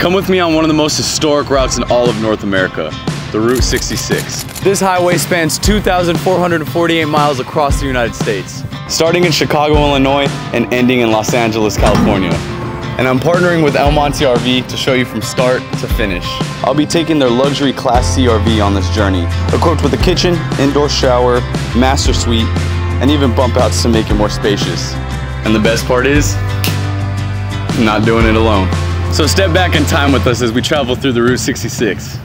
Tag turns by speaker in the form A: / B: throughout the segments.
A: Come with me on one of the most historic routes in all of North America, the Route 66. This highway spans 2,448 miles across the United States, starting in Chicago, Illinois, and ending in Los Angeles, California. And I'm partnering with Monte RV to show you from start to finish. I'll be taking their luxury Class C RV on this journey, equipped with a kitchen, indoor shower, master suite, and even bump outs to make it more spacious. And the best part is, I'm not doing it alone. So step back in time with us as we travel through the Route 66.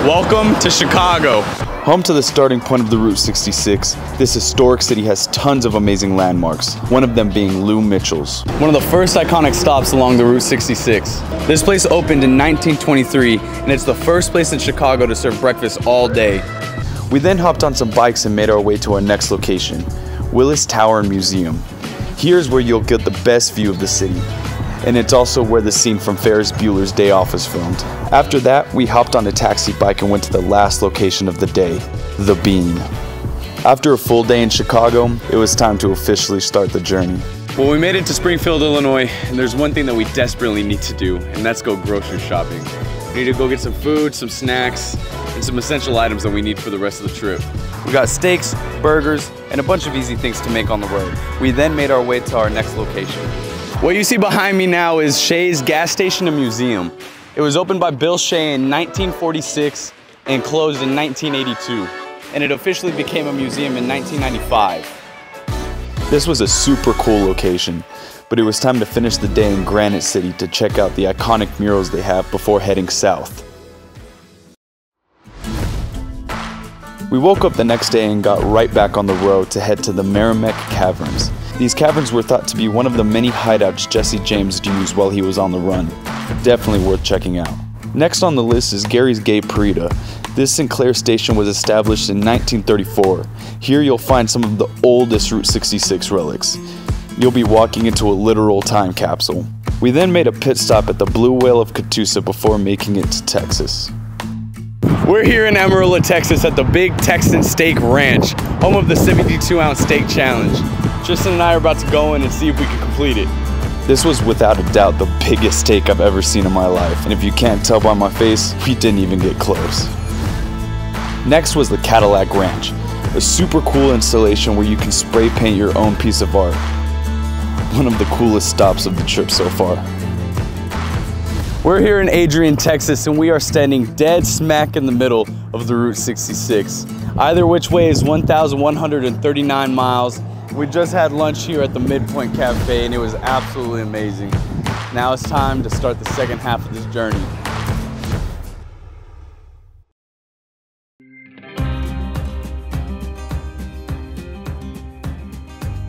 A: Welcome to Chicago. Home to the starting point of the Route 66, this historic city has tons of amazing landmarks, one of them being Lou Mitchell's. One of the first iconic stops along the Route 66. This place opened in 1923, and it's the first place in Chicago to serve breakfast all day. We then hopped on some bikes and made our way to our next location, Willis Tower and Museum. Here's where you'll get the best view of the city. And it's also where the scene from Ferris Bueller's Day Off was filmed. After that, we hopped on a taxi bike and went to the last location of the day, the Bean. After a full day in Chicago, it was time to officially start the journey. Well, we made it to Springfield, Illinois, and there's one thing that we desperately need to do, and that's go grocery shopping. We need to go get some food, some snacks, and some essential items that we need for the rest of the trip. We got steaks, burgers, and a bunch of easy things to make on the road. We then made our way to our next location. What you see behind me now is Shea's Gas Station and Museum. It was opened by Bill Shea in 1946 and closed in 1982, and it officially became a museum in 1995. This was a super cool location, but it was time to finish the day in Granite City to check out the iconic murals they have before heading south. We woke up the next day and got right back on the road to head to the Merrimack Caverns. These caverns were thought to be one of the many hideouts Jesse James used while he was on the run. Definitely worth checking out. Next on the list is Gary's Gate Parita. This Sinclair station was established in 1934. Here you'll find some of the oldest Route 66 relics. You'll be walking into a literal time capsule. We then made a pit stop at the Blue Whale of Catoosa before making it to Texas. We're here in Amarillo, Texas at the Big Texan Steak Ranch, home of the 72-ounce steak challenge. Tristan and I are about to go in and see if we can complete it. This was without a doubt the biggest steak I've ever seen in my life, and if you can't tell by my face, we didn't even get close. Next was the Cadillac Ranch, a super cool installation where you can spray paint your own piece of art. One of the coolest stops of the trip so far. We're here in Adrian, Texas, and we are standing dead smack in the middle of the Route 66. Either which way is 1,139 miles. We just had lunch here at the Midpoint Cafe, and it was absolutely amazing. Now it's time to start the second half of this journey.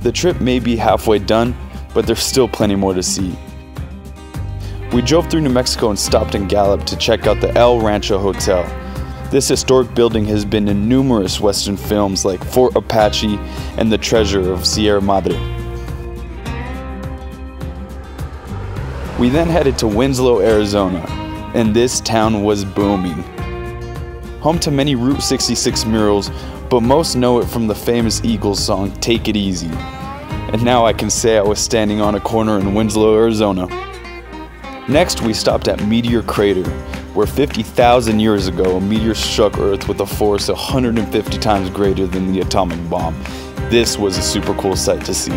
A: The trip may be halfway done, but there's still plenty more to see. We drove through New Mexico and stopped in Gallup to check out the El Rancho Hotel. This historic building has been in numerous Western films like Fort Apache and The Treasure of Sierra Madre. We then headed to Winslow, Arizona, and this town was booming. Home to many Route 66 murals, but most know it from the famous Eagles song, Take It Easy. And now I can say I was standing on a corner in Winslow, Arizona. Next, we stopped at Meteor Crater, where 50,000 years ago a meteor struck Earth with a force 150 times greater than the atomic bomb. This was a super cool sight to see.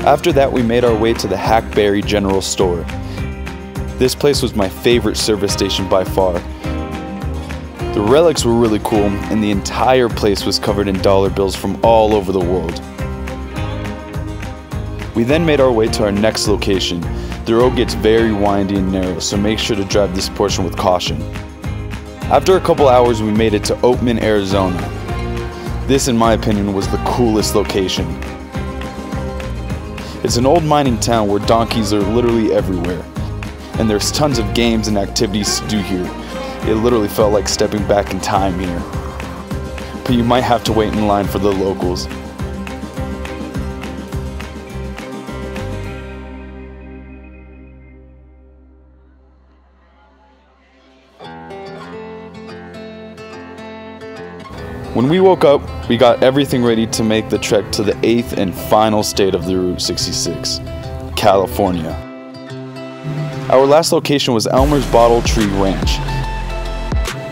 A: After that, we made our way to the Hackberry General Store. This place was my favorite service station by far. The relics were really cool, and the entire place was covered in dollar bills from all over the world. We then made our way to our next location. The road gets very windy and narrow, so make sure to drive this portion with caution. After a couple hours, we made it to Oatman, Arizona. This, in my opinion, was the coolest location. It's an old mining town where donkeys are literally everywhere, and there's tons of games and activities to do here. It literally felt like stepping back in time here. But you might have to wait in line for the locals. When we woke up, we got everything ready to make the trek to the 8th and final state of the Route 66, California. Our last location was Elmer's Bottle Tree Ranch.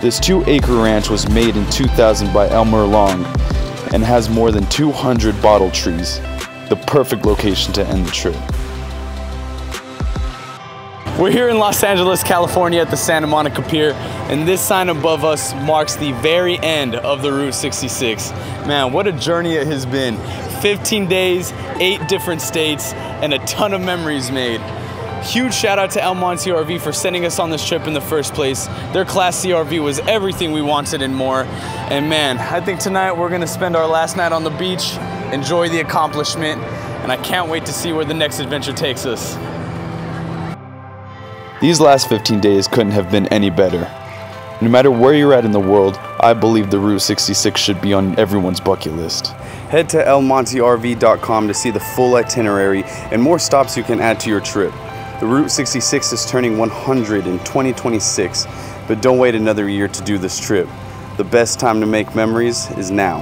A: This 2-acre ranch was made in 2000 by Elmer Long and has more than 200 bottle trees, the perfect location to end the trip. We're here in Los Angeles, California at the Santa Monica Pier, and this sign above us marks the very end of the Route 66. Man, what a journey it has been. 15 days, 8 different states, and a ton of memories made. Huge shout out to Monte RV for sending us on this trip in the first place. Their Class C RV was everything we wanted and more. And man, I think tonight we're gonna spend our last night on the beach, enjoy the accomplishment, and I can't wait to see where the next adventure takes us. These last 15 days couldn't have been any better. No matter where you're at in the world, I believe the Route 66 should be on everyone's bucket list. Head to elmonterv.com to see the full itinerary and more stops you can add to your trip. The Route 66 is turning 100 in 2026, but don't wait another year to do this trip. The best time to make memories is now.